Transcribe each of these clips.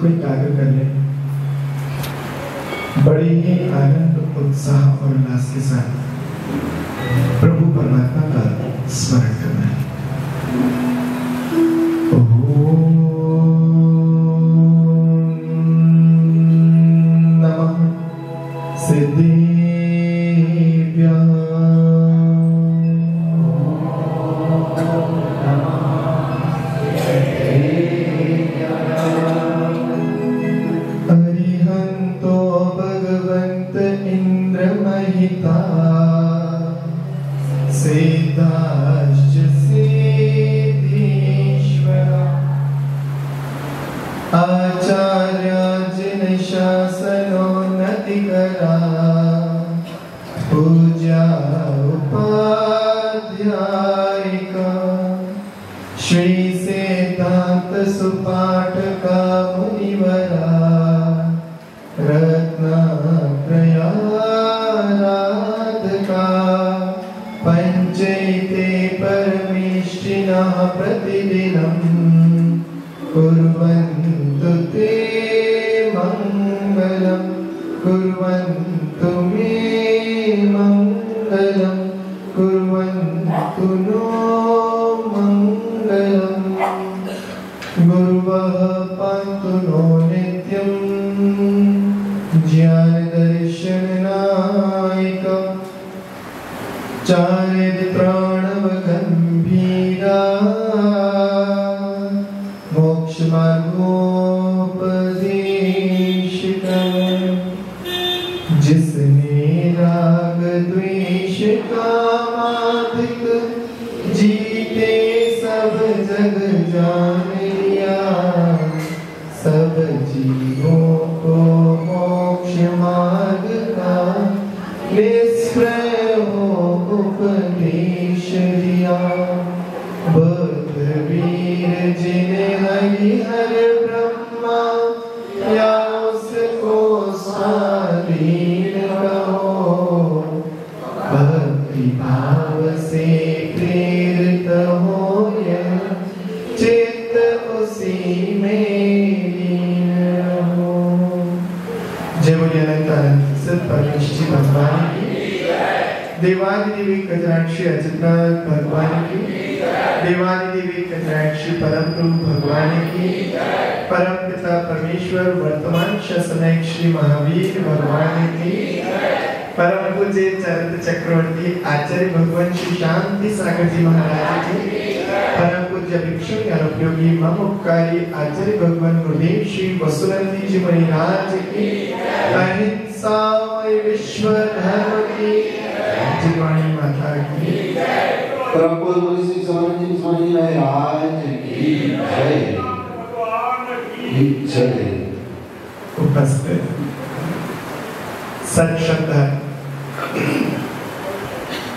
को एकाग्र कर लें। बड़े ही आनंद, उत्साह और उल्लास के साथ प्रभु परमात्मा का स्मरण करना है।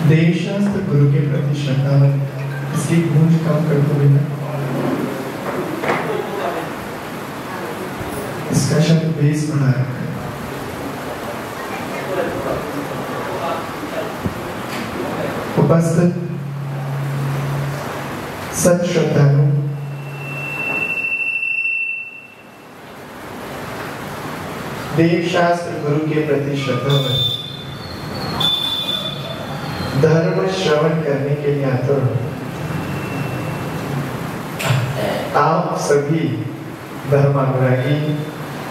देवशास्त्र गुरु के प्रति श्रद्धावन इसकी गूंज कम कर दो बिना इसका शब्द बेस बना रखा है। उपस्थित सच श्रद्धालु देवशास्त्र गुरु के प्रति श्रद्धावन धर्म श्रवण करने के लिए आतुर हो। आप सभी धर्मानुरागी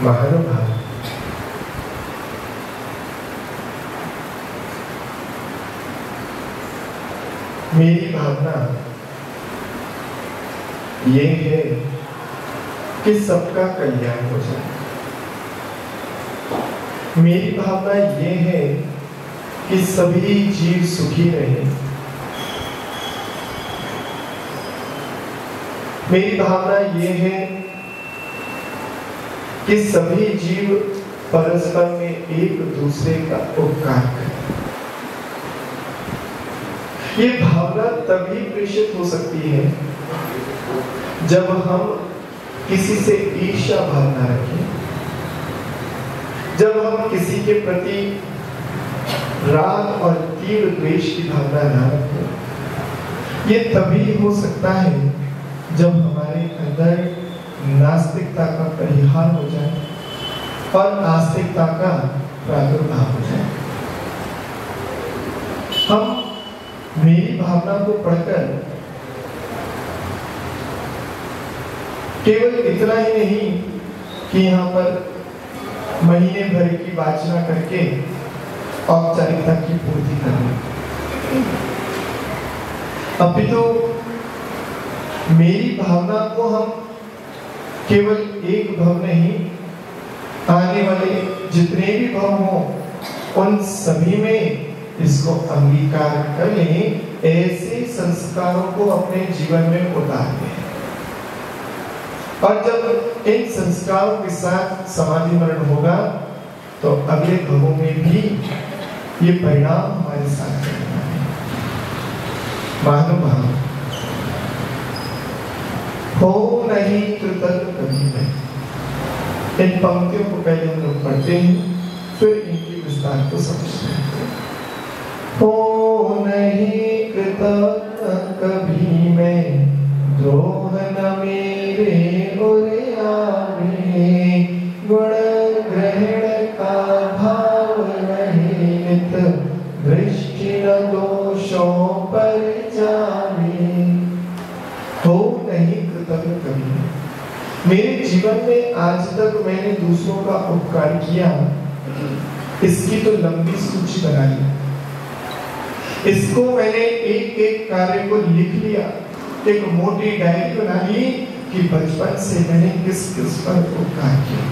महानुभाव मेरी भावना ये है कि सबका कल्याण हो जाए। मेरी भावना ये है कि सभी जीव सुखी रहे। मेरी भावना ये है कि सभी जीव परस्पर में एक दूसरे का उपकार करें। ये भावना तभी प्रेषित हो सकती है जब हम किसी से ईर्ष्या भावना रखें, जब हम किसी के प्रति राग और तीव्र द्वेष की भावना न रखें। ये तभी हो सकता है जब हमारे अंदर नास्तिकता का परिहार हो जाए और आस्तिकता का प्रादुर्भाव हो जाए। हम मेरी भावना को पढ़कर केवल इतना ही नहीं कि यहाँ पर महीने भर की वाचना करके औपचारिकता की पूर्ति करनी, अपितु मेरी भावना को हम केवल एक भव नहीं, आने वाले जितने भी भव हो उन सभी में इसको अंगीकार कर लें, ऐसे संस्कारों को अपने जीवन में उतारते हैं। और जब इन संस्कारों के साथ समाधि मरण होगा तो अगले भवों में भी ये परिणाम हमारे साथ चलेगा। महानुभाव हो नहीं कृतज्ञ कभी नहीं। इन पंक्तियों को पहले हम लोग पढ़ते हैं, फिर इनकी विस्तार को समझते हैं। हो नहीं कृतज्ञ कभी मैं, द्रोह न मेरे उरे आवे, गुण ग्रहण का भाव रहे नित, दृष्टि न दोषों पर जावे। हो नहीं कृतज्ञ कभी। मेरे जीवन में आज तक मैंने दूसरों का उपकार किया, इसकी तो लंबी सूची बना ली। इसको मैंने एक एक कार्य को लिख लिया, एक मोटी डायरी बना ली कि बचपन से मैंने किस किस पर उपकार किया।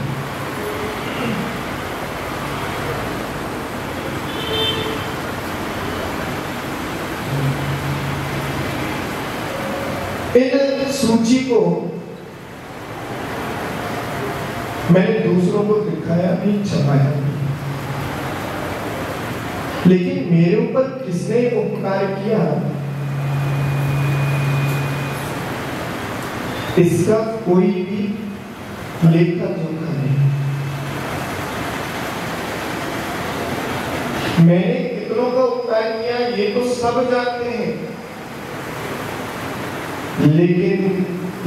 इन सूची को मैंने दूसरों को दिखाया भी, छपाया भी, लेकिन मेरे ऊपर किसने उपकार किया इसका कोई भी लेखा जोखा नहीं। मैंने कितनों का उपकार किया ये तो सब जानते हैं, लेकिन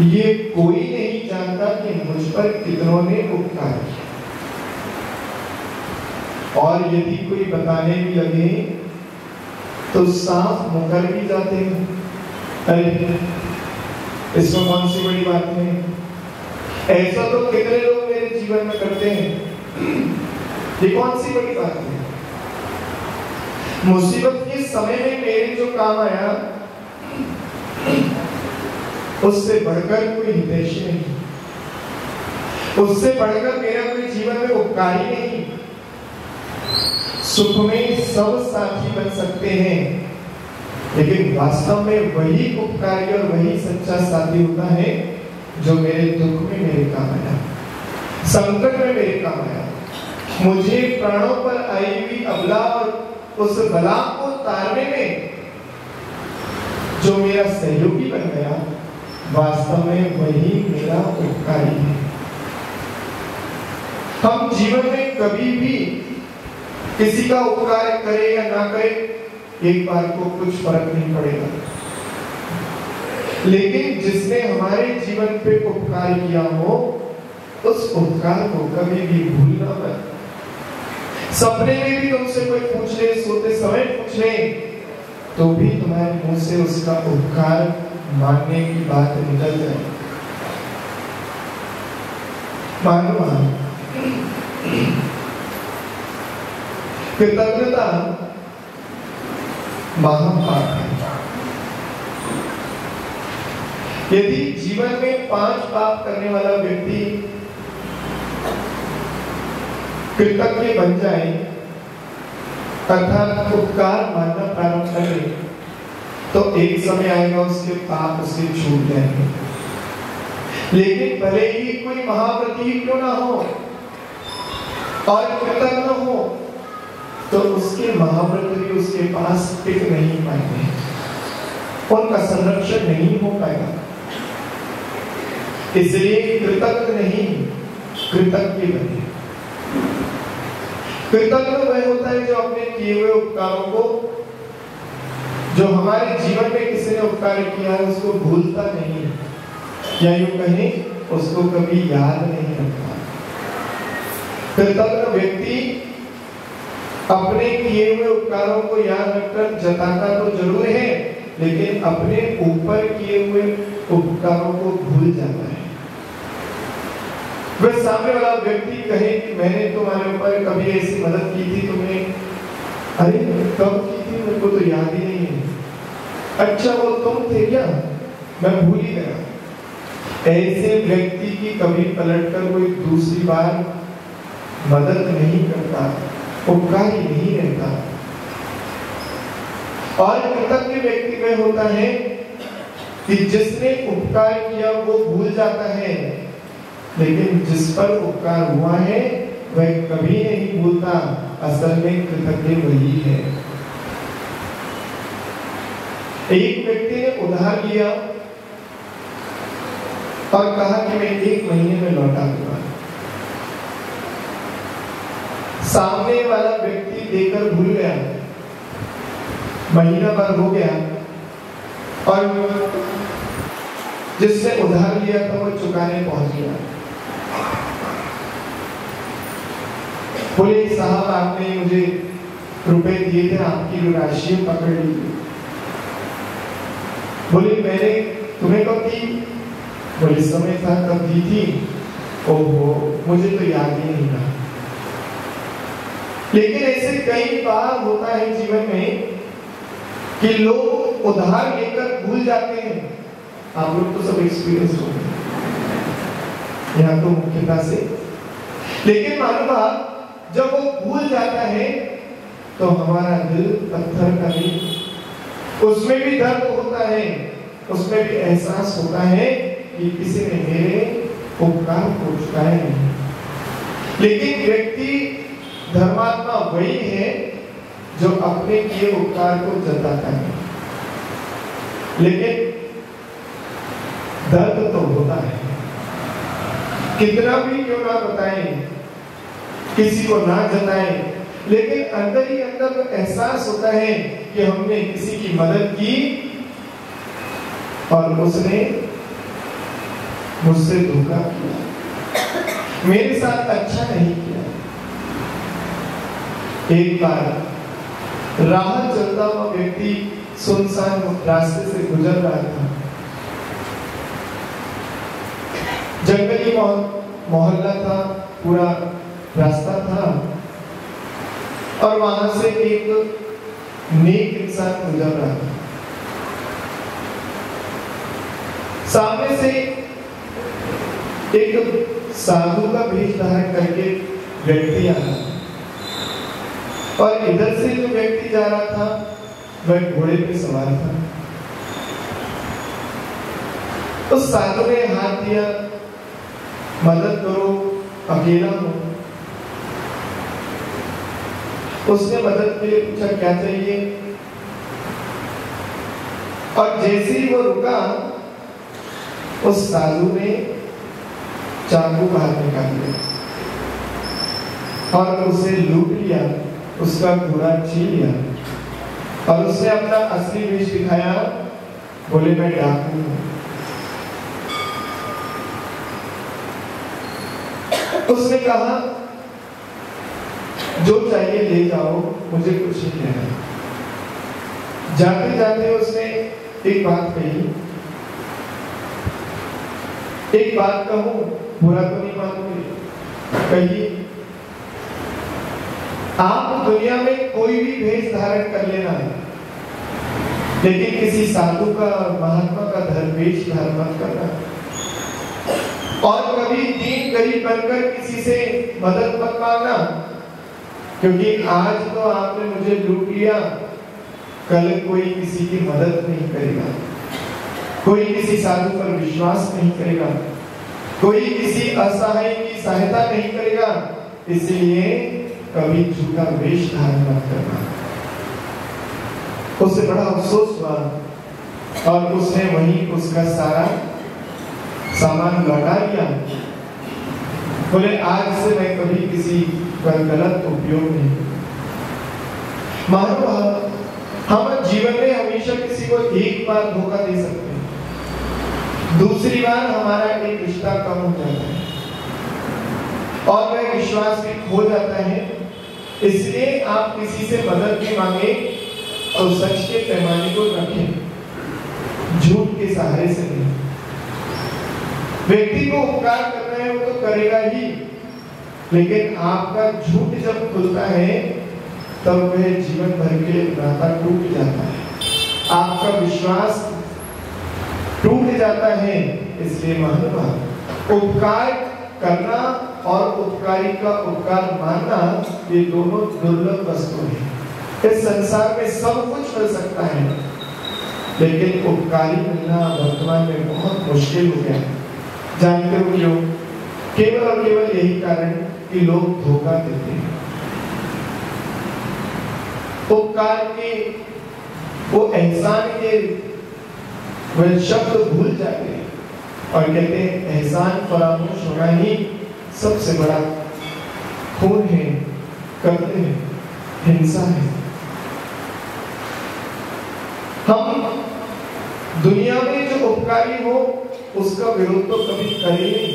ये कोई नहीं जानता कि मुझ पर कितनों ने उपकार किया। और यदि कोई बताने भी लगे तो साफ मुकर भी जाते हैं, अरे इसमें कौन सी बड़ी बात है। ऐसा तो कितने लोग मेरे जीवन में करते हैं, ये कौन सी बड़ी बात है। मुसीबत के समय में मेरे जो काम आया उससे बढ़कर कोई हितैषी नहीं, उससे बढ़कर मेरा कोई जीवन में उपकारी नहीं। सुख में सब साथी बन सकते हैं, लेकिन वास्तव में वही उपकारी और वही सच्चा साथी होता है जो मेरे दुख में मेरे काम आया, संकट में मेरे काम आया, मुझे प्राणों पर आई हुई अबला और उस बला को तारने में जो मेरा सहयोगी बन गया, वास्तव में वही मेरा उपकारी है। हम जीवन में कभी भी किसी का उपकार करे या ना करे, एक बार को कुछ फर्क नहीं पड़ेगा, लेकिन जिसने हमारे जीवन पे उपकार किया हो उस उपकार को कभी भी भूलना मत। सपने में भी तुमसे कोई पूछ ले, सोते समय पूछ ले, तो भी तुम्हारे मुंह से उसका उपकार मानने की बात निकल जाए। मानो कृतज्ञता महापाप है। यदि जीवन में 5 पाप करने वाला व्यक्ति कृतज्ञ बन जाए, अर्थात उपकार मानना प्रारंभ करे, तो एक समय आएगा उसके पाप उसे छूट जाएंगे। लेकिन भले ही कोई महाव्रती क्यों ना हो और कृतज्ञ हो, तो उसके महाव्रत भी उसके पास टिक नहीं पाएंगे, उनका संरक्षण नहीं हो पाएगा। इसलिए कृतज्ञ नहीं, कृतज्ञ बने। कृतज्ञ वह होता है जो अपने किए हुए उपकारों को, जो हमारे जीवन में किसी ने उपकार किया है, उसको भूलता नहीं, या यूं कहें उसको कभी याद नहीं रखता। कृतज्ञ व्यक्ति अपने किए हुए उपकारों को याद रखकर जताता तो जरूर है, लेकिन अपने ऊपर किए हुए उपकारों को भूल जाता है। वह सामने वाला व्यक्ति कहे कि मैंने तुम्हारे ऊपर कभी ऐसी मदद की थी, तुमने अरे कब की थी मेरे को तो याद ही नहीं है। अच्छा वो तुम थे क्या, मैं भूल ही गया। ऐसे व्यक्ति की कभी पलटकर कोई दूसरी बार मदद नहीं करता, उपकारी नहीं रहता। और कृतज्ञ व्यक्ति में होता है कि जिसने उपकार किया वो भूल जाता है, लेकिन जिस पर उपकार हुआ है वह कभी नहीं भूलता। असल में कृतज्ञ वही है। एक व्यक्ति ने उधार लिया और कहा कि मैं 1 महीने में लौटा दूंगा। सामने वाला व्यक्ति देकर भूल गया, महीना भर हो गया और जिससे उधार लिया था वो चुकाने पहुंच गया। बोले साहब आपने मुझे रुपए दिए थे, आपकी जो राशि पकड़ लीजिए। बोले मैंने तुम्हें कब दी? बोले समय था कब दी थी? ओहो मुझे तो याद ही नहीं रहा। लेकिन ऐसे कई बार होता है जीवन में कि लोग उधार लेकर भूल जाते हैं। आप लोग तो सब एक्सपीरियंस हो गए यहाँ तो मुख्यता से। लेकिन मालूम आप जब वो भूल जाता है तो हमारा दिल पत्थर का नहीं, उसमें भी दर्द होता है, उसमें भी एहसास होता है कि किसी ने मेरे उपकार को चुकाया नहीं। लेकिन व्यक्ति धर्मात्मा वही है जो अपने किए उपकार को जताता है। लेकिन दर्द तो होता है, कितना भी क्यों ना बताएं, किसी को ना जताएं, लेकिन अंदर ही अंदर एहसास होता है कि हमने किसी की मदद की और उसने मुझसे धोखा किया, मेरे साथ अच्छा नहीं किया। एक बार राह चलता हुआ व्यक्ति सुनसान रास्ते से गुजर रहा था। जंगली मोहल्ला था, पूरा रास्ता था और वहां से एक नेक इंसान गुजर रहा था। सामने से एक साधु का वेश धारण करके व्यक्ति आ रहा और इधर से जो व्यक्ति जा रहा था वह घोड़े पे सवार था। उस साधु ने हाथ दिया, मदद करो, अकेला हूं। उसने मदद के लिए पूछा क्या चाहिए, और जैसे ही वो रुका उस साधु ने चाकू बाहर निकाल लिया और उसे लूट लिया, उसका घोड़ा छीन लिया और उसने अपना असली वेश दिखाया। बोले मैं डाकू हूं। उसने कहा जो चाहिए ले जाओ, मुझे कुछ नहीं लेना। जाते जाते उसने एक बात कही, एक बात कहूं, बुरा तो नहीं मानोगे? कहिए। आप दुनिया में कोई भी भेष धारण कर लेना है, लेकिन किसी साधु का और महात्मा का वेश धारण मत करना। और कभी दीन गरीब बनकर किसी से मदद मत मांगना, क्योंकि आज तो आपने मुझे लूट लिया, कल कोई किसी की मदद नहीं करेगा, कोई किसी साधु पर विश्वास नहीं करेगा, कोई किसी असहाय की सहायता नहीं करेगा। इसलिए कभी झूठा वेश धारण मत करना। उससे बड़ा अफसोस हुआ और उसने वहीं उसका सारा सामान लौटा लिया। बोले आज से मैं कभी किसी का गलत उपयोग नहीं। मानो हम जीवन में हमेशा किसी को एक बार धोखा दे सकते हैं, दूसरी बार हमारा एक रिश्ता कम विश्वास भी खो जाता है। इसलिए आप किसी से मदद भी मांगे और सच के पैमाने को रखें, झूठ के सहारे से नहीं। व्यक्ति को उपकार करना है वो तो करेगा ही, लेकिन आपका झूठ जब खुलता है तब वह जीवन भर के नाता टूट जाता है, आपका विश्वास टूट जाता है। इसलिए महानुभाव, उपकार करना और उपकारी का उपकार मानना ये दोनों दुर्लभ वस्तु हैं। इस संसार में सब कुछ मिल सकता है, लेकिन उपकारी मिलना वर्तमान में बहुत मुश्किल हो गया है। जानते हो क्यों? केवल और केवल यही कारण कि लोग धोखा देते हैं। उपकार के वो एहसान के वह शब्द भूल जाते हैं और कहते हैं एहसान फरामोश होना ही सबसे बड़ा खून है, कत्ल है, हिंसा है। हम दुनिया में जो उपकारी हो उसका विरोध तो कभी करें नहीं,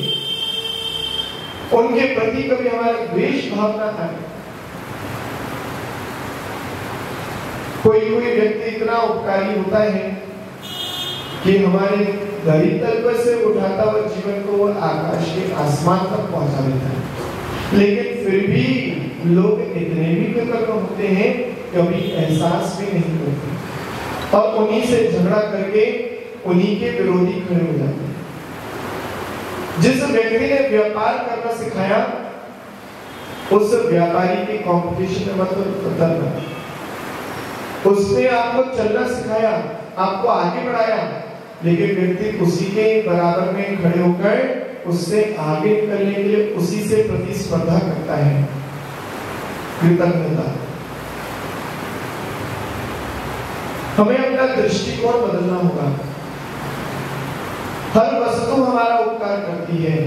उनके प्रति कभी हमारा द्वेष भावना आए। कोई व्यक्ति इतना उपकारी होता है कि हमारे धरातल पर से उठाता हुआ जीवन को वो आकाश के आसमान तक पहुंचा देता है, लेकिन फिर भी लोग इतने भी कृतज्ञ होते हैं कभी एहसास भी नहीं करते और उन्हीं से झगड़ा करके उन्हीं के विरोधी खड़े हो जाते हैं। जिस व्यक्ति ने व्यापार करना सिखाया उस व्यापारी के कंपटीशन में मत उतरना, उसने आपको चलना सिखाया, आपको आगे बढ़ाया, लेकिन व्यक्ति उसी के बराबर में खड़े होकर उससे आगे निकलने के लिए उसी से प्रतिस्पर्धा करता है। कृतज्ञता। हमें अपना दृष्टिकोण बदलना होगा। हर वस्तु हमारा उपकार करती है,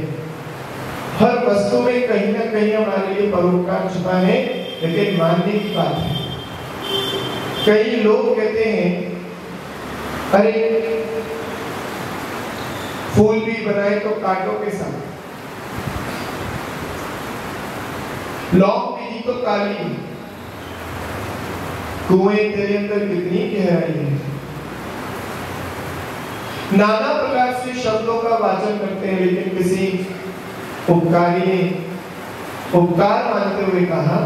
हर वस्तु में कहीं ना कहीं हमारे लिए परोपकार छुपा है, लेकिन मानने की बात है। कई लोग कहते हैं अरे फूल भी बनाए तो कांटों के साथ, लौंग भी तो काली, कुएं तेरे अंदर कितनी गहराई है। नाना प्रकार से शब्दों का वाचन करते हैं, लेकिन किसी उपकारी ने उपकार मानते हुए कहा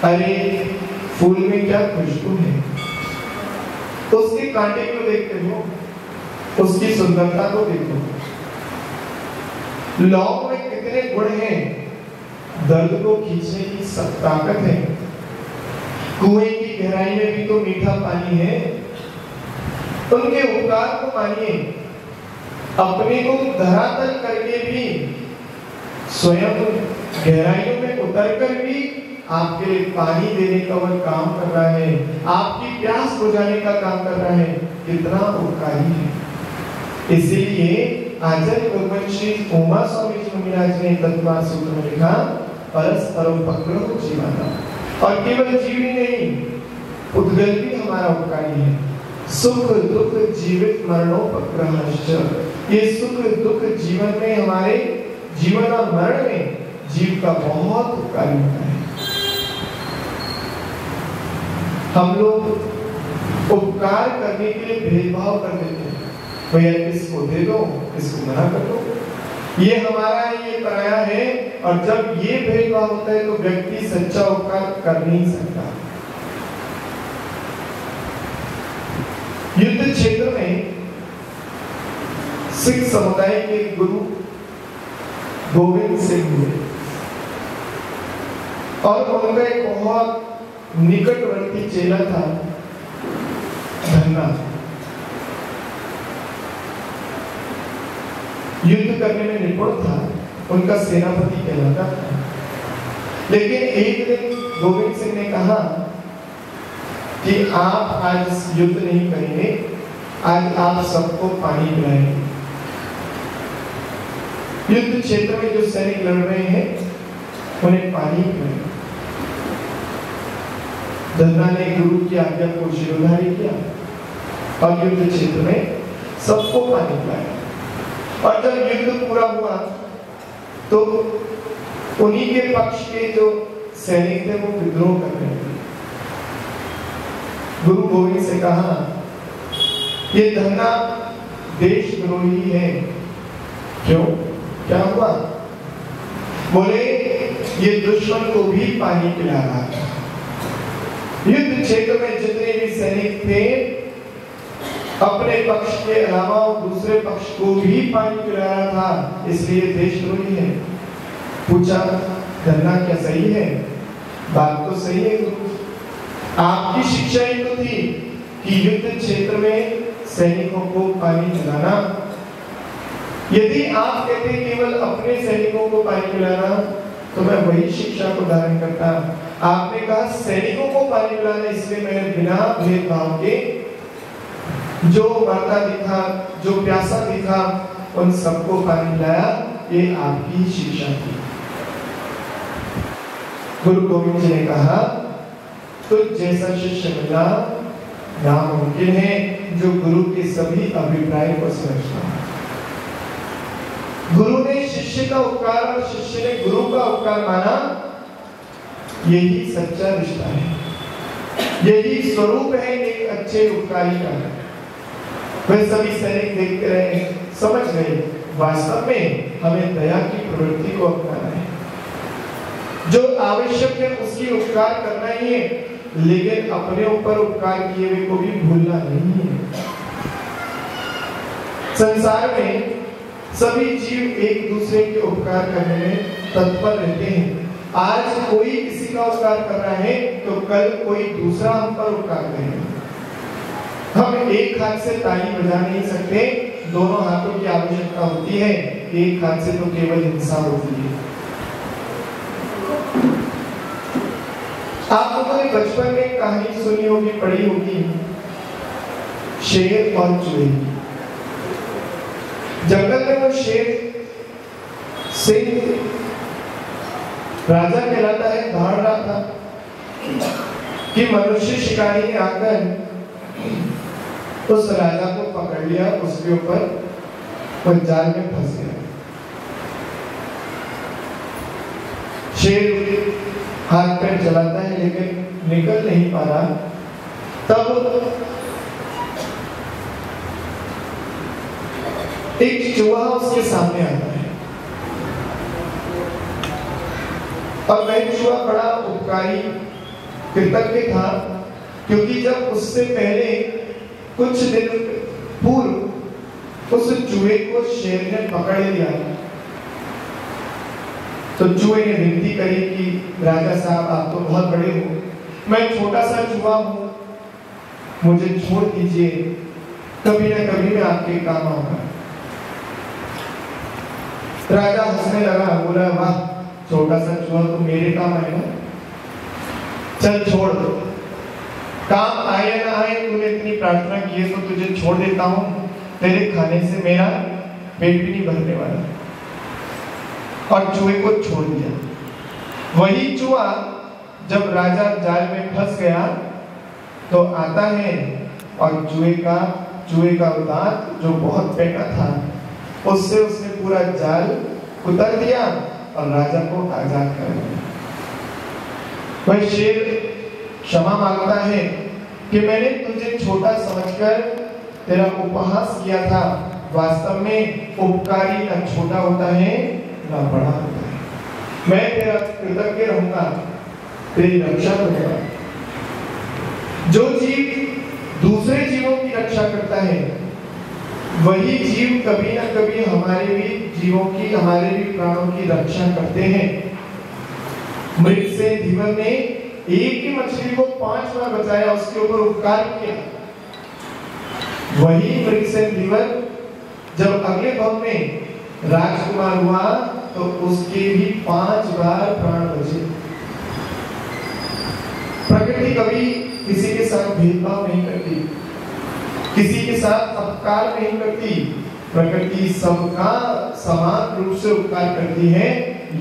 अरे फूल में क्या खुशबू है, तो उसके कांटे क्यों देखते हो, उसकी सुंदरता को देखो। लौंग में कितने गुण हैं, दर्द को खींचने की सब ताकत है। कुएं की गहराई में भी तो मीठा पानी है। उनके उपकार को मानिए, अपने को धरातल करके भी, स्वयं गहराइयों में उतरकर भी आपके लिए पानी देने का वह काम कर रहा है, आपकी प्यास बुझाने का काम कर रहा है। कितना उपकारी है। इसीलिए आचार्य भगवान श्री उमा स्वामी जी महाराज ने तत्वार सूत्र में लिखा परस्परोपक्रम जीवाना। और केवल जीव ही नहीं, उद्गल भी हमारा उपकारी है। सुख दुख जीवित मरणोपक्रमश्च, ये सुख दुख जीवन में, हमारे जीवन और मरण में जीव का बहुत उपकारी होता है। हम लोग उपकार करने के लिए भेदभाव कर देते हैं, भैया इसको दे दो, इसको मना कर दो, ये हमारा है, ये पराया है। और जब ये भेदभाव होता है तो व्यक्ति सच्चा उपकार कर नहीं सकता। युद्ध क्षेत्र में सिख समुदाय के गुरु गोविंद सिंह हुए और उनका एक बहुत निकटवर्ती चेला था धन्ना। युद्ध करने में निपुण था, उनका सेनापति कहलाता था। लेकिन एक दिन गोविंद सिंह ने कहा कि आप आज युद्ध नहीं करेंगे, आज आप सबको पानी पिलाएंगे। युद्ध क्षेत्र में जो सैनिक लड़ रहे हैं उन्हें पानी पिलाएंगे। धन्ना ने गुरु की आज्ञा को शिरोधार्य किया और युद्ध क्षेत्र में सबको पानी पिलाया। और जब युद्ध पूरा हुआ तो उन्हीं के पक्ष के जो सैनिक थे वो विद्रोह कर रहे थे। गुरु गोविंद से कहा, ये धन्ना देशद्रोही है। क्यों, क्या हुआ? बोले, ये दुश्मन को भी पानी पिला रहा था। युद्ध क्षेत्र में जितने भी सैनिक थे, अपने पक्ष के अलावा दूसरे पक्ष को भी पानी पिला रहा था, इसलिए देशद्रोही है। पूछा, धन्ना क्या सही है? बात तो सही है गुरु, आपकी शिक्षा ही तो थी कि युद्ध क्षेत्र में सैनिकों को पानी पिलाना। यदि आप कहते केवल अपने सैनिकों को पानी पिलाना, तो मैं वही शिक्षा को धारण करता। आपने कहा सैनिकों को पानी पिलाना, इसलिए मैंने बिना भेदभाव के जो मरता दिखा, जो प्यासा दिखा, उन सबको पानी पिलाया। ये आपकी शिक्षा थी। गुरु गोविंद जी ने कहा, तो जैसा शिष्य मिला नामुमकिन है जो गुरु के सभी अभिप्राय को समझता। गुरु ने शिष्य का उपकार और शिष्य ने गुरु का उपकार माना, यही सच्चा रिश्ता है, यही स्वरूप है एक अच्छे उपकारी का। वह सभी सैनिक देखते रहे, समझ गए वास्तव में हमें दया की प्रवृत्ति को अपनाना है। जो आवश्यक है उसकी उपकार करना ही है, लेकिन अपने ऊपर उपकार किए हुए को भी भूलना नहीं है। संसार में सभी जीव एक दूसरे के उपकार करने में तत्पर रहते हैं। आज कोई किसी का उपकार कर रहा है तो कल कोई दूसरा हम पर उपकार करेगा। हम एक हाथ से ताली बजा नहीं सकते, दोनों हाथों की आवश्यकता होती है। एक हाथ से तो केवल हिंसा होती है। आप लोगों ने बचपन में कहानी सुनी होगी, पढ़ी होगी, शेर और चूहे। जंगल में वो शेर सिंह राजा कहलाता है, दौड़ रहा था कि मनुष्य शिकारी ने आकर उस राजा को पकड़ लिया, उसके ऊपर वो जाल में फंस गया। शेर हाथ पैर चलाता है लेकिन निकल नहीं पा रहा। तब एक चूहा उसके सामने आता है और वह चूहा बड़ा उपकारी कृतज्ञ था, क्योंकि जब उससे पहले कुछ दिन पूर्व उस चूहे को शेर ने पकड़ लिया, तो चूहे ने विनती करी कि राजा साहब आप तो बहुत बड़े हो, मैं छोटा सा चूहा हूं, मुझे छोड़ दीजिए, कभी ना कभी मैं आपके काम आऊंगा। राजा हंसने लगा, बोला वाह छोटा सा चूहा तो मेरे काम आएगा, चल छोड़ दो, काम आए ना आए, तूने इतनी प्रार्थना की है तो तुझे छोड़ देता हूं, तेरे खाने से मेरा पेट भी नहीं भरने वाला। और चूहे को छोड़ दिया। वही चूहा जब राजा जाल में फंस गया तो आता है और चूहे का दांत जो बहुत पैना था उससे उसने पूरा जाल उतर दिया और राजा को आजाद कर दिया। वह शेर क्षमा मांगता है कि मैंने तुझे छोटा समझकर तेरा उपहास किया था, वास्तव में उपकारी न छोटा होता है ना बड़ा होता है। मैं तेरा कृतज्ञ रहूंगा, तेरी रक्षा करूंगा। जो जीव दूसरे जीवों की रक्षा करता है वही जीव कभी ना कभी हमारे भी जीवों की, हमारे भी प्राणों की रक्षा करते हैं। मृगसेन धीवर ने एक ही मछली को 5 बार बचाया, उसके ऊपर उपकार किया। वही मृगसेन धीवर जब अगले भव में राजकुमार हुआ तो उसके भी 5 बार प्राण बचे। प्रकृति कभी किसी के साथ भेदभाव नहीं करती, किसी के साथ अपकार नहीं करती। प्रकृति सबका समान रूप से उपकार करती है,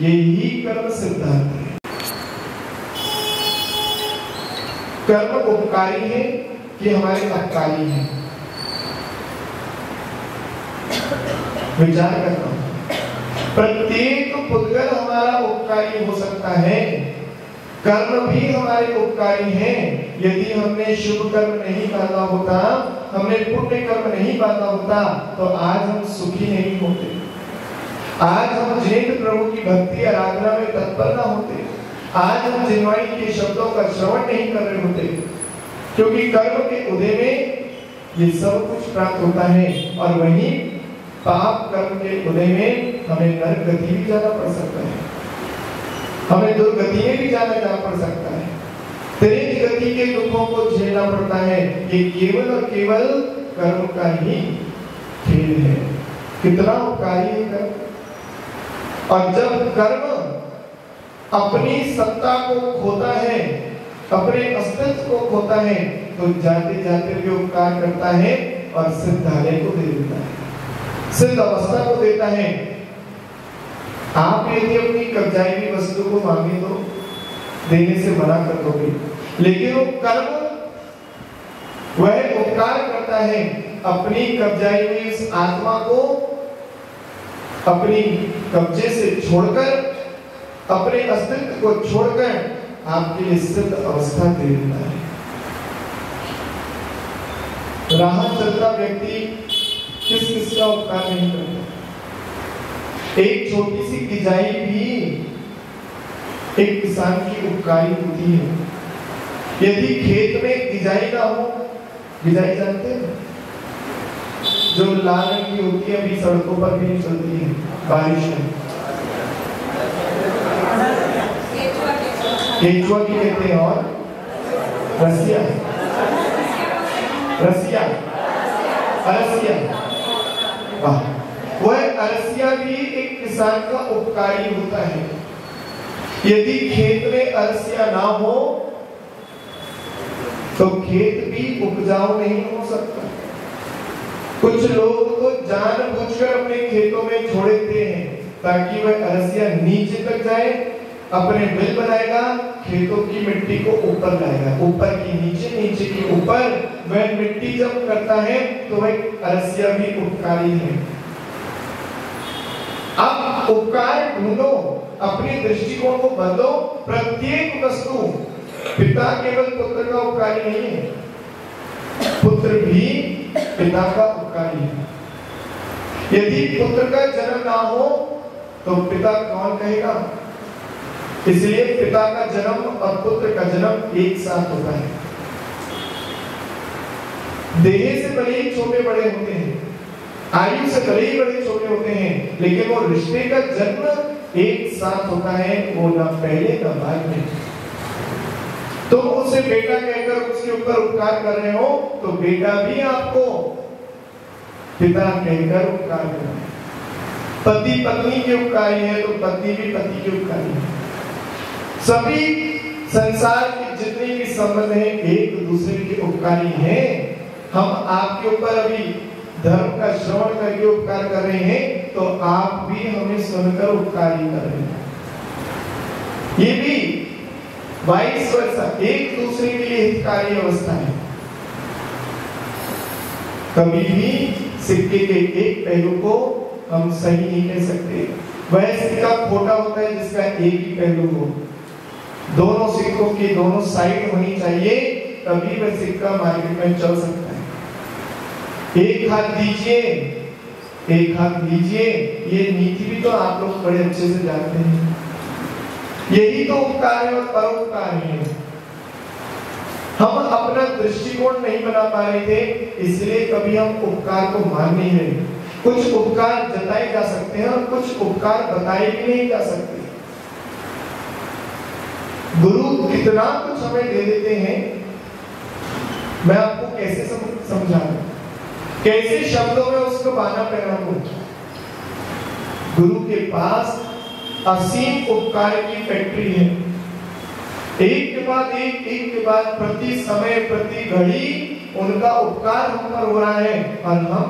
यही कर्म सिद्धांत है। कर्म उपकारी है कि हमारे अपकारी है, विचार करना। प्रत्येक पुद्गल हमारा उपकारी हो सकता है, कर्म भी हमारे उपकारी हैं। यदि हमने शुभ कर्म नहीं बांधा होता, हमने पुण्य कर्म नहीं बांधा होता, तो आज हम सुखी नहीं होते, आज हम जिनेंद्र प्रभु की भक्ति आराधना में तत्पर न होते, आज हम जिनवाणी के शब्दों का श्रवण नहीं कर रहे होते, क्योंकि कर्म के उदय में ये सब कुछ प्राप्त होता है। और वही पाप कर्म के उदय में हमें नरक गति भी जाना पड़ सकता है, हमें दुर्गति में भी जाना पड़ सकता है, तेज गति के दुखों को झेलना पड़ता है। ये केवल और केवल कर्म का ही खेल है। कितना उपकारी है कर्म। और जब कर्म अपनी सत्ता को खोता है, अपने अस्तित्व को खोता है, तो जाते जाते भी उपकार करता है और सिद्धालय को दे देता है, सिद्ध अवस्था को देता है। आप यदि अपनी कब्जाई हुई वस्तु को मांगे तो देने से मना कर दोगे, लेकिन वो कर्म वह उपकार करता है, अपनी कब्जाई हुई इस आत्मा को अपनी कब्जे से छोड़कर, अपने अस्तित्व को छोड़कर आपके लिए सिद्ध अवस्था दे देता है। राह चलता व्यक्ति किस किस का उपकार नहीं करता। एक छोटी सी गिजाई भी एक किसान की उपकारी होती है। यदि खेत में गिजाई ना हो, गिजाई जानते हैं जो लाल रंग की होती है, अभी सड़कों पर भी नहीं चलती है बारिश में, केचुआ की कहते हैं, और रसिया, रसिया, अरसिया, वाह, वह अरसिया भी एक किसान का उपकारी होता है। यदि खेत में अरसिया ना हो तो खेत भी उपजाऊ नहीं हो सकता। कुछ लोग तो जानबूझकर अपने खेतों में छोड़ देते हैं ताकि वह अरसिया नीचे तक जाए, अपने बिल बनाएगा, खेतों की मिट्टी को ऊपर लाएगा, ऊपर की नीचे, नीचे की ऊपर। वह मिट्टी जब करता है तो वह अरसिया भी उपकारी है। अब उपकार ढूंढो, अपनी दृष्टिकोण को बदलो। प्रत्येक वस्तु, पिता केवल पुत्र का उपकारी नहीं है, पुत्र भी पिता का उपकारी है। यदि पुत्र का जन्म ना हो तो पिता कौन कहेगा? इसलिए पिता का जन्म और पुत्र का जन्म एक साथ होता है। देह से भले ही छोटे बड़े होते हैं, आयु से भले ही बड़े छोटे होते हैं, लेकिन वो रिश्ते का जन्म एक साथ होता है, वो ना पहले ना बाद में। तो उसे बेटा कहकर उसके ऊपर उपकार कर रहे हो तो बेटा भी आपको पिता कहकर उपकार कर रहे हैं। पति पत्नी के उपकारी है तो पत्नी भी पति के उपकारी है। सभी संसार के जितने भी संबंध हैं एक दूसरे के उपकारी हैं। हम आपके ऊपर अभी धर्म का श्रवण करके उपकार कर रहे हैं तो आप भी हमें सुनकर उपकारी कर रहे हैं। ये भी वाइस वर्सा एक दूसरे के लिए हितकारी अवस्था है। कभी भी सिक्के के एक पहलू को हम सही नहीं कह सकते। वह सिक्का खोटा होता है जिसका एक ही पहलू हो। दोनों सिक्कों की दोनों साइड होनी चाहिए, तभी वह सिक्का मार्केट में चल सकता है। एक हाथ दीजिए, एक हाथ लीजिए, ये नीति भी तो आप लोग बड़े अच्छे से जानते हैं। यही तो उपकार है और परोपकार है। हम अपना दृष्टिकोण नहीं बना पा रहे थे, इसलिए कभी हम उपकार को मान नहीं रहे। कुछ उपकार जताए जा सकते हैं और कुछ उपकार बताए भी नहीं जा सकते। गुरु कितना कुछ हमें दे देते हैं, मैं आपको कैसे समझाऊं, कैसे शब्दों में उसको बाना पहनाऊं। गुरु के पास असीम उपकार की फैक्ट्री है। एक के बाद एक के बाद प्रति समय प्रति घड़ी उनका उपकार हम पर हो रहा है और हम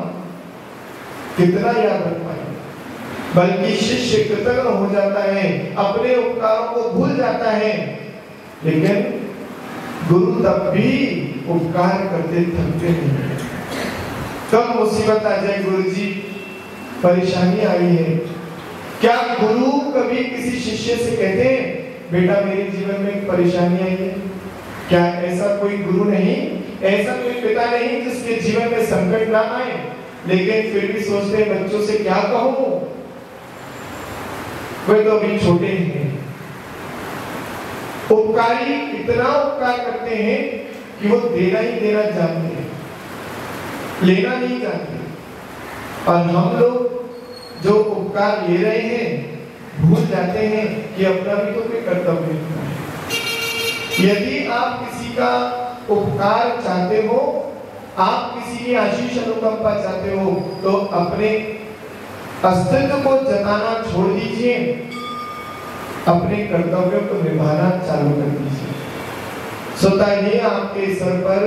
कितना याद रख पाएंगे। बल्कि शिष्य कृतज्ञ हो जाता है, अपने उपकारों को भूल जाता है, लेकिन गुरु तब भी उपकार करते थकते नहीं। कब मुसीबत आ जाए, गुरु जी परेशानी आई है, क्या गुरु कभी किसी शिष्य से कहते हैं बेटा मेरे जीवन में एक परेशानी आई है? क्या ऐसा कोई गुरु नहीं, ऐसा कोई पिता नहीं जिसके जीवन में संकट ना आए, लेकिन फिर भी सोचते हैं बच्चों से क्या कहूं, वे तो अभी छोटे हैं। उपकारी इतना उपकार करते हैं कि वो देना ही देना जानते हैं, लेना नहीं जानते। और हम लोग जो उपकार ले रहे हैं भूल जाते हैं कि अपना भी तो कोई कर्तव्य है। यदि आप किसी का उपकार चाहते हो, आप किसी की आशीष अनुकंपा चाहते हो, तो अपने अस्तित्व को जताना छोड़ दीजिए, अपने कर्तव्यों को निभाना चालू कर दीजिए। स्वतः ही आपके सर पर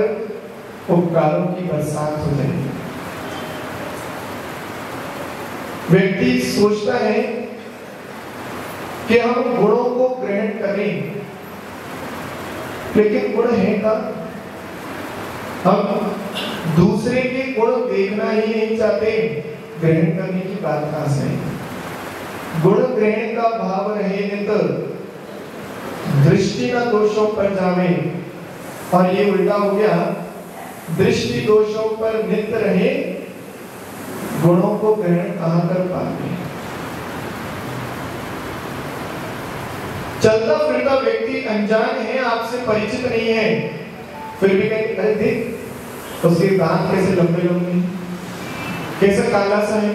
उपकारों की बरसात हो जाएगी। व्यक्ति सोचता है कि हम गुणों को ग्रहण करें, लेकिन गुण है का? हम दूसरे के गुण देखना ही नहीं चाहते, ग्रहण करने की बात कहां से है? गुण ग्रहण का भाव रहे तो दृष्टि न दोषों पर जावे, और ये उल्टा हो गया, दृष्टि दोषों पर नित्य रहे, गुणों को ग्रहण कहां कर पाते? चलता फिरता व्यक्ति अनजान है, आपसे परिचित नहीं है, फिर भी कहते देख उसके दांत कैसे लंबे लंबे, कैसा काला सा है,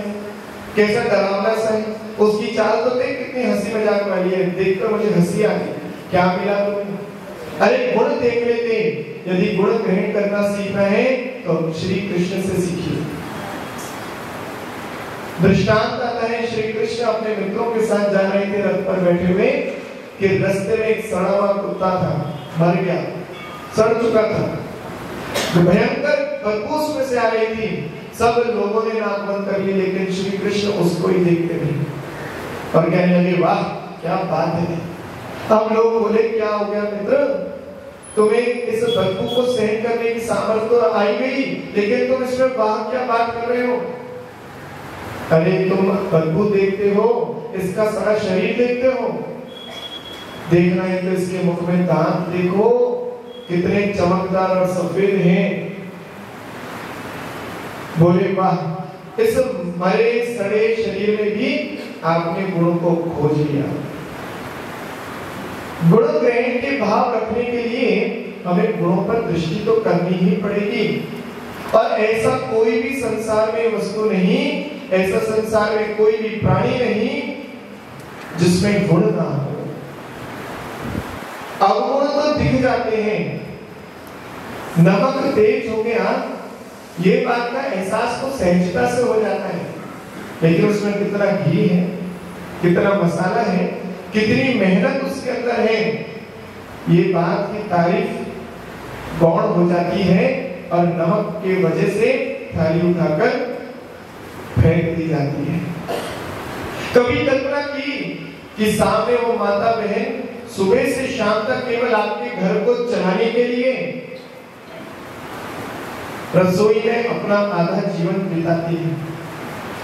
कैसा डरावना सा है, उसकी चाल तो देख कितनी हंसी मजाक वाली है, देखकर मुझे हंसी आ गई, क्या मिला तुम्हें? अरे गुण देख लेते। यदि गुण ग्रहण करना सीखना है तो श्री कृष्ण से सीखिए। दृष्टांत आता है, श्री कृष्ण अपने मित्रों के साथ जा रहे थे रथ पर बैठे हुए कि रास्ते में एक सड़ा हुआ कुत्ता था, मर गया, सड़ चुका था, भयंकर बदबू उसमें से आ रही थी। सब लोगों ने नाक बंद कर ली, लेकिन श्री कृष्ण उसको ही देखते रहे और कहने लगे वाह क्या बात है। हम लोग बोले क्या हो गया मित्र, तुम्हें इस बदबू को सहन करने की सामर्थ्य तो आई गई, लेकिन तुम इसमें वाह क्या बात कर रहे हो? अरे तुम बदबू देखते हो, इसका सारा शरीर देखते हो, देखना है तो इसके मुख में दांत देखो कितने चमकदार और सफेद हैं। बोले वाह, इस मरे सड़े शरीर में भी आपने गुणों को खोज लिया। गुण ग्रहण के भाव रखने के लिए हमें गुणों पर दृष्टि तो करनी ही पड़ेगी। और ऐसा कोई भी संसार में वस्तु नहीं, ऐसा संसार में कोई भी प्राणी नहीं जिसमें गुण ना हो। अवगुण तो दिख जाते हैं, नमक तेज हो गया ये बात का एहसास तो सहजता से हो जाता है, लेकिन उसमें कितना घी है, कितना मसाला है, कितनी मेहनत उसके अंदर है, ये बात की तारीफ गौण हो जाती है और नमक के वजह से थाली उठाकर फेंक दी जाती है। कभी कल्पना की कि सामने वो माता बहन सुबह से शाम तक केवल आपके घर को चलाने के लिए रसोई में अपना आधा जीवन बिताती है,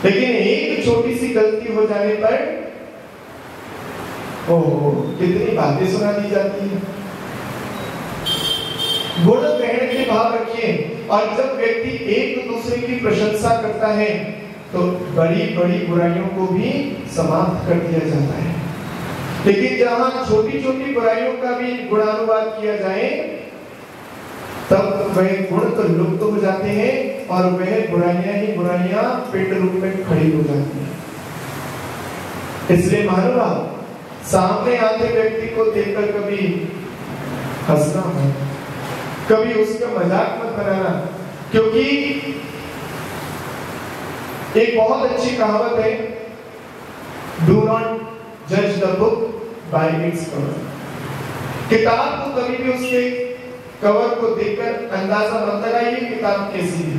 लेकिन एक छोटी सी गलती हो जाने पर ओह कितनी बातें सुना दी जाती है। गुण ग्रहण के भाव रखिए, और जब व्यक्ति एक दूसरे की प्रशंसा करता है तो बड़ी बड़ी बुराइयों को भी समाप्त कर दिया जाता है। लेकिन जहां छोटी छोटी बुराइयों का भी गुणानुवाद किया जाए तब वह गुण तो लुप्त हो जाते हैं और वह बुराइयां ही बुराइयां पिंड रूप में खड़ी हो जाती हैं। इसलिए महानुभाव, सामने आते व्यक्ति को देखकर कभी हंसना है, कभी उसका मजाक मत बनाना, क्योंकि एक बहुत अच्छी कहावत है, डू नॉट जज the book by its cover. किताब को कभी भी उसके कवर को देखकर अंदाजा मत लगाइए किताब कैसी है।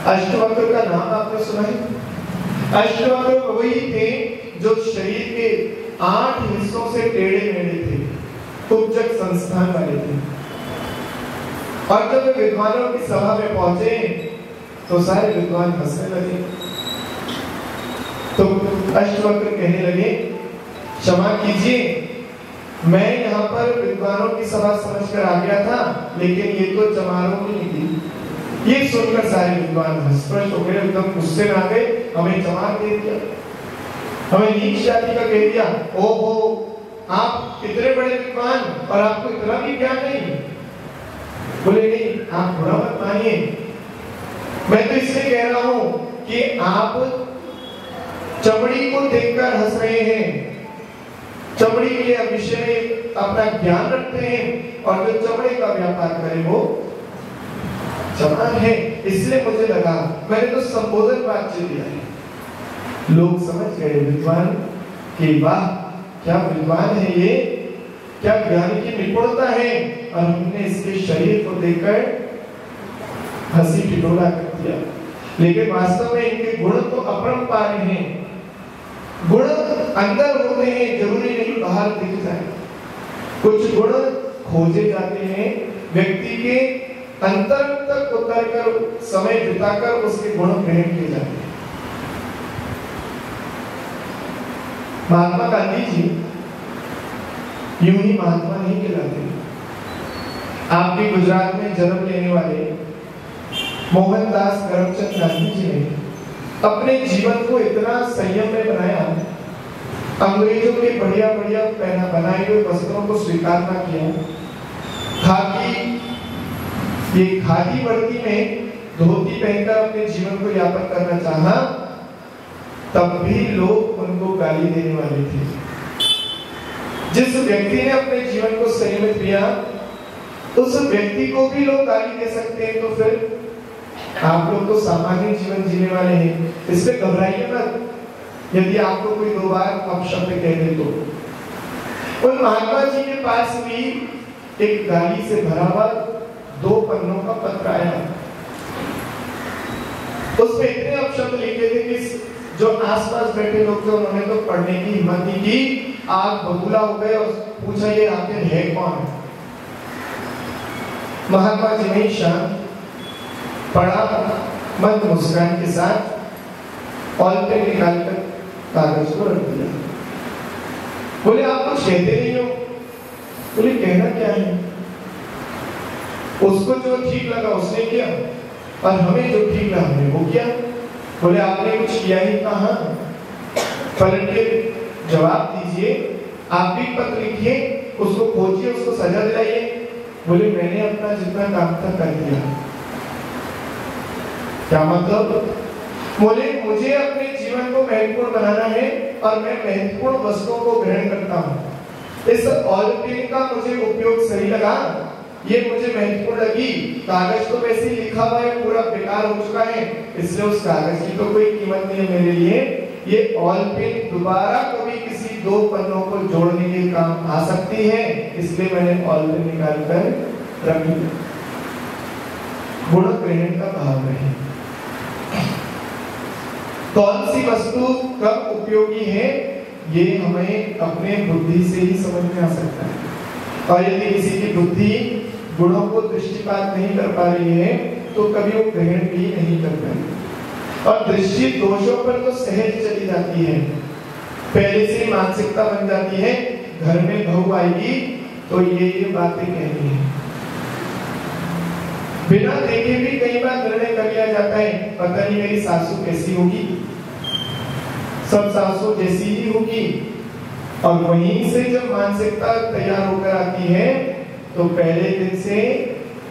अष्टवक्र का नाम आपने सुना है? अष्टवक्र वही थे जो शरीर के 8 हिस्सों से टेढ़े मेढ़े थे, उपजक संस्थान वाले थे। और जब वे विद्वानों की सभा में पहुंचे तो सारे विद्वान हंसने लगे। तो अष्टवक्र कहने लगे, क्षमा कीजिए, मैं यहाँ पर विद्वानों की सभा समझकर आ गया था, लेकिन ये तो चमारों की नहीं थी। ये सुनकर सारे विद्वान हंसपष्ट हो गए, एकदम गुस्से में आ गए, हमें चमार कह दिया, हमें नीच जाति का कह दिया। ओहो, आप इतने बड़े विद्वान और आपको इतना भी ज्ञान नहीं। बोले नहीं, आप बुरा मत मानिए, मैं तो इसलिए कह रहा हूं कि आप चमड़ी को देखकर हंस रहे हैं, चमड़ी के विषय में अपना ज्ञान रखते हैं, और जो चमड़े का व्यापार करे वो चमार है। इसलिए मुझे लगा, मैंने तो संबोधन बातचीत दिया है। लोग समझ गए विद्वान कि वाह, क्या विद्वान है ये, क्या ज्ञान की निपुणता है, और हमने इसके शरीर को देखकर हंसी ठिठोरा कर दिया। लेकिन वास्तव में इनके गुण तो अपरंपार हैं। गुण अंदर होते हैं, जरूरी नहीं बाहर दिख जाए। कुछ गुण खोजे जाते हैं, व्यक्ति के अंतर तक उतरकर समय बिताकर उसके गुण ग्रहण किए जाते हैं। महात्मा गांधी जी यूं ही महात्मा नहीं कहलाते। आपके गुजरात में जन्म लेने वाले मोहनदास करमचंद गांधी जी ने अपने जीवन को इतना संयम में बनाया, अंग्रेजों के बढ़िया बढ़िया पहना बनाए हुए वस्त्रों को स्वीकार न किया, खादी वर्दी में धोती पहनकर अपने जीवन को यापन करना चाहा, तब भी लोग उनको गाली देने वाले थे। जिस व्यक्ति ने अपने जीवन को संयमित किया, उस व्यक्ति को भी लोग गाली दे सकते हैं, तो फिर आप लोग तो सामान्य जीवन जीने वाले हैं, इससे घबराइए मत यदि आपको कोई दो बार अपशब्द कह दे तो। उन महात्मा जी के पास भी एक गाली से भरा हुआ 2 पन्नों का पत्र आया। उसमें इतने अपशब्द लिखे थे कि जो आसपास बैठे लोग थे उन्होंने तो पढ़ने की हिम्मत नहीं की, आग बबूला हो गए और पूछा ये आखिर है कौन। महात्मा जी ने शांत पढ़ा, मंद मुस्कान के साथ ऑल पे निकालकर कागज को रख दिया। बोले आप कुछ कहते नहीं हो। बोले कहना क्या है, उसको जो ठीक लगा उसने किया और हमें जो ठीक लगा हमने वो किया। बोले आपने कुछ किया ही कहा, पलट के जवाब दीजिए, आप भी पत्र लिखिए, उसको खोजिए, उसको सजा दिलाइए। बोले मैंने अपना जितना काम था कर दिया। क्या मतलब? बोले मुझे अपने जीवन को महत्वपूर्ण बनाना है और मैं महत्वपूर्ण वस्तुओं को ग्रहण करता हूँ। इस ऑल पेन का मुझे उपयोग सही लगा, ये मुझे महत्वपूर्ण लगी। कागज तो वैसे ही लिखा हुआ है, पूरा बेकार हो चुका है, इसलिए उस कागज की तो कोई कीमत नहीं है मेरे लिए। ये ऑल पेन दोबारा कभी किसी 2 पन्नों को जोड़ने के काम आ सकती है, इसलिए मैंने ऑल पेन निकाल कर रख दिया। गुण ग्रहण का भाव है, कौन सी वस्तु कब उपयोगी है ये हमें अपने बुद्धि से ही समझ में आ सकता है। और यदि किसी की बुद्धि गुणों को दृष्टिपात नहीं कर पा रही है तो कभी वो ग्रहण भी नहीं कर पाएगी। और दृष्टि दोषों पर तो सहज चली जाती है, पहले से मानसिकता बन जाती है, घर में बहू आएगी तो ये बातें कहनी है। बिना देखे भी कई बार निर्णय कर लिया जाता है, पता नहीं मेरी सासू कैसी होगी, सब सासू जैसी ही होगी। और वहीं से जब मानसिकता तैयार होकर आती है तो पहले दिन से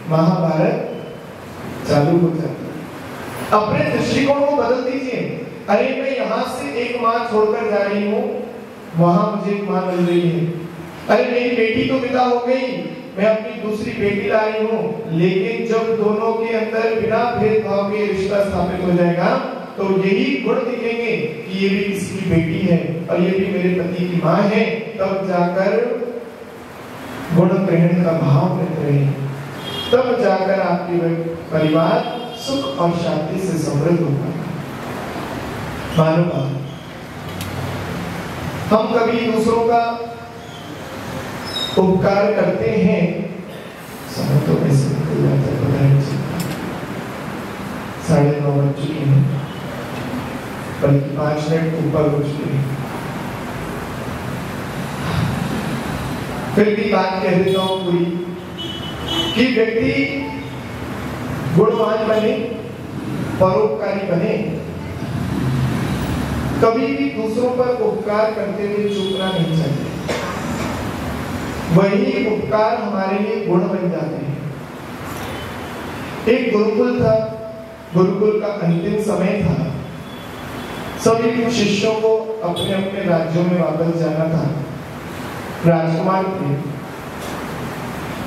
महाभारत चालू हो जाता है। अपने दृष्टिकोण को बदल दीजिए। अरे मैं यहाँ से एक माँ छोड़कर जा रही हूँ, वहां मुझे एक माँ मिल रही है। अरे मेरी बेटी तो विदा हो गई, मैं अपनी दूसरी बेटी ला रही हूँ। लेकिन जब दोनों के अंदर बिना भेदभाव के रिश्ता स्थापित हो जाएगा तो यही गुण दिखेंगे कि ये भी किसी की बेटी है और ये भी मेरे पति की माँ है। तब जाकर गुण ग्रहण का भाव मिल रहे हैं, तब जाकर आपके परिवार सुख और शांति से समृद्ध होगा। मानो हम कभी दूसरों का उपकार करते हैं, समय तो कैसे निकल जाता है पता नहीं चलता। 9:30 बज चुके हैं। बल्कि 5 मिनट ऊपर हो चुके हैं। फिर भी बात कह देता हूं पूरी कि व्यक्ति गुणवान बने, परोपकारी बने, कभी भी दूसरों पर उपकार करते हुए चूकना नहीं चाहिए। वही उपकार हमारे लिए गुण बन जाते हैं। एक गुरुकुल था, गुरुकुल का अंतिम समय था, सभी शिष्यों को अपने अपने राज्यों में वापस जाना था। राजकुमार थे,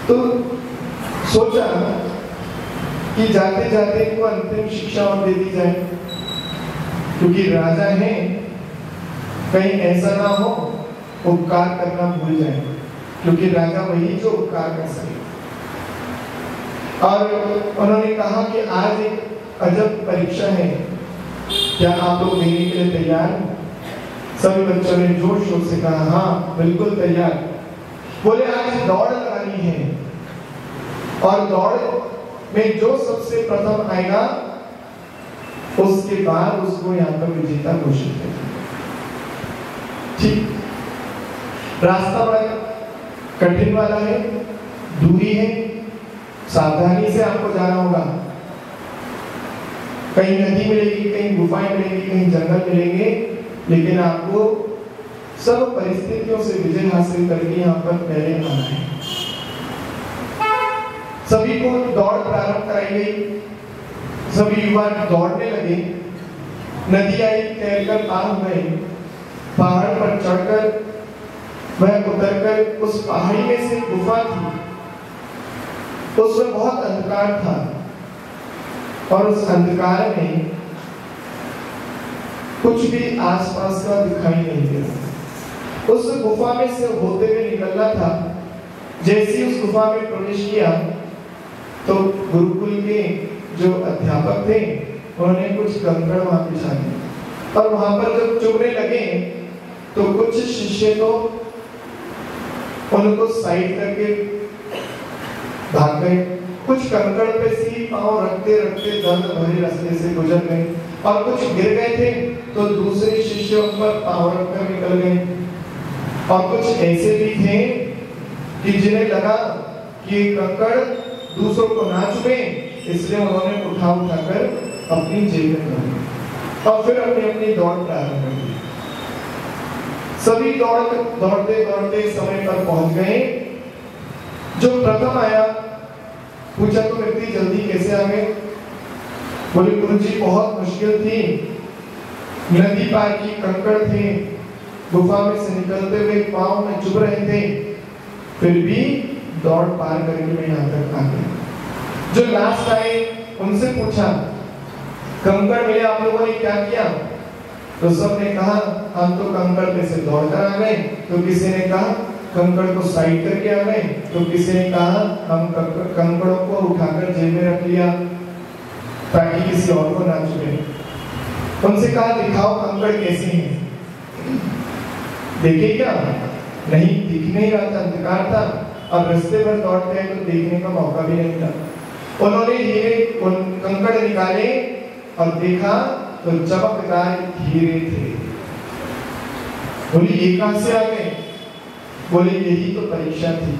तो सोचा कि जाते जाते इनको अंतिम शिक्षा और दे दी जाए, क्योंकि राजा हैं, कहीं ऐसा ना हो उपकार करना भूल जाए, क्योंकि राजा वही जो उपकार कर सके। और उन्होंने कहा कि आज एक अजब परीक्षा है, क्या आप लोग देने के लिए तैयार हैं? सभी बच्चों ने जोर शोर से कहा हाँ बिल्कुल तैयार। बोले आज दौड़ लगानी है, और दौड़ में जो सबसे प्रथम आएगा उसके बाद उसको यहाँ पर विजेता घोषित करेंगे। ठीक, रास्ता बड़ा कठिन वाला है, दूरी है, सावधानी से आपको जाना होगा। कहीं नदी मिलेगी, कहीं गुफाएं मिलेंगी, कहीं जंगल मिलेंगे, लेकिन आपको सब परिस्थितियों से विजय हासिल करके यहाँ पर पहले आना है। सभी को दौड़ प्रारंभ कराई गई, सभी युवा दौड़ने लगे। नदी आई, तैरकर पार हो गए। पहाड़ पर चढ़कर वह उतरकर उस पहाड़ी में से गुफा थी, उसमें बहुत अंधकार था, और उस अंधकार में कुछ भी आसपास का दिखाई नहीं दे रहा। उस गुफा में से होते हुए निकलना था। जैसे उस गुफा में प्रवेश किया तो गुरुकुल के जो अध्यापक थे उन्होंने कुछ कंकड़ वहां बिछा दिए, और वहां पर जब चुभने लगे तो कुछ शिष्य तो उनको साइड करके भाग गए, कुछ कंकड़ पे सी पांव रखते रखते दर्द भरे रास्ते से गुजर गए, और कुछ गिर गए थे तो दूसरे शिष्यों पर पांव रखकर निकल गए, और कुछ ऐसे भी थे कि जिन्हें लगा कि कंकड़ दूसरों को ना चुभे, इसलिए उन्होंने उठाकर अपनी जेब में डाल दिया और फिर अपनी अपनी दौड़ प्रारंभ कर दी। सभी दौड़ते दौड़ते समय पर पहुंच गए। जो प्रथम आया पूछा तो इतनी जल्दी कैसे आ गए? बोले गुरुजी बहुत मुश्किल थी, नदी पार की, कंकड़ थे, गुफा में से निकलते हुए पांव में चुभ रहे थे, फिर भी दौड़ पार करके मैं यहाँ तक आ गया। जो लास्ट आए उनसे पूछा कंकड़ मिले आप लोगों ने क्या किया? तो सबने कहा हम तो कंकड़ पे से दौड़कर आ गए, तो किसी ने कहा कंकड़ को साइड करके आ गए, तो किसी ने कहा हम कंकड़ों को उठाकर जेब में रख लिया ताकि किसी और को ना चुभे। उनसे कहा दिखाओ कंकड़ कैसे हैं? देखे क्या? नहीं, दिख नहीं रहा था, अंधकार था, अब रास्ते पर दौड़ते हैं तो देखने का मौका भी नहीं था। उन्होंने हीरे कंकड़ निकाले और देखा तो चमकदार हीरे थे। बोले ये कहां से आ गए? बोले यही तो परीक्षा थी।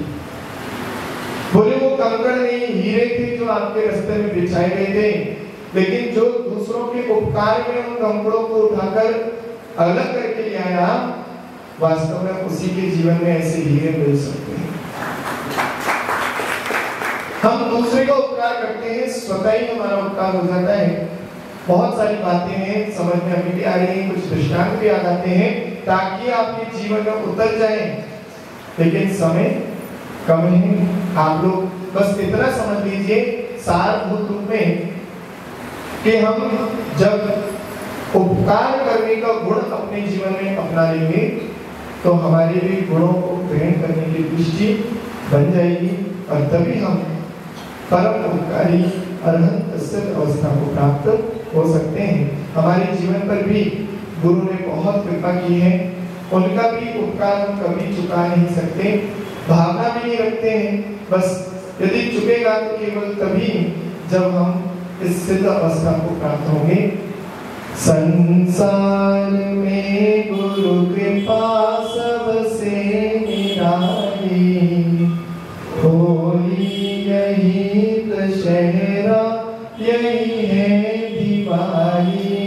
बोले वो कंकड़ नहीं, हीरे थे जो आपके रास्ते में बिछाए गए थे, लेकिन जो दूसरों के उपकार में उन कंकड़ों को उठाकर अलग करके ले आया, वास्तव में उसी के जीवन में ऐसे हीरे मिल सकते हैं। हम दूसरे का उपकार करते हैं, स्वतः ही हमारा उपकार हो जाता है। बहुत सारी बातें हैं, समझ में अभी भी आ रही हैं, कुछ दृष्टांत भी याद आते हैं ताकि आपके जीवन में उतर जाए, लेकिन समय कम है। आप लोग बस इतना समझ लीजिए सारभूत रूप में कि हम जब उपकार करने का गुण अपने जीवन में अपना लेंगे तो हमारे भी गुणों को ग्रहण करने की दृष्टि बन जाएगी, और तभी हम परम उपकारी अरहंत सिद्ध अवस्था को प्राप्त हो सकते हैं। हमारे जीवन पर भी गुरु ने बहुत कृपा की है, उनका भी उपकार हम कभी चुका नहीं सकते, भावना भी नहीं रखते हैं। बस यदि चुकेगा तो केवल तभी जब हम इस सिद्ध अवस्था को प्राप्त होंगे। संसार में गुरु कृपा सबसे निराली, होली यही दशहरा यही है दिवाली।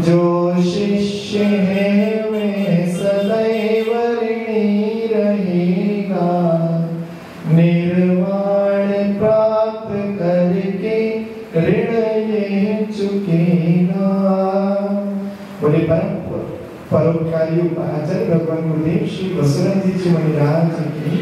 जो शिष्य है वे सदैव ऋणी रहेगा, निर्वाण प्राप्त करके ऋण ये चुकेगा। बोले परम परोपकारी उपाचार्य भगवान गुरुदेव श्री वसुरंग जी महाराज की।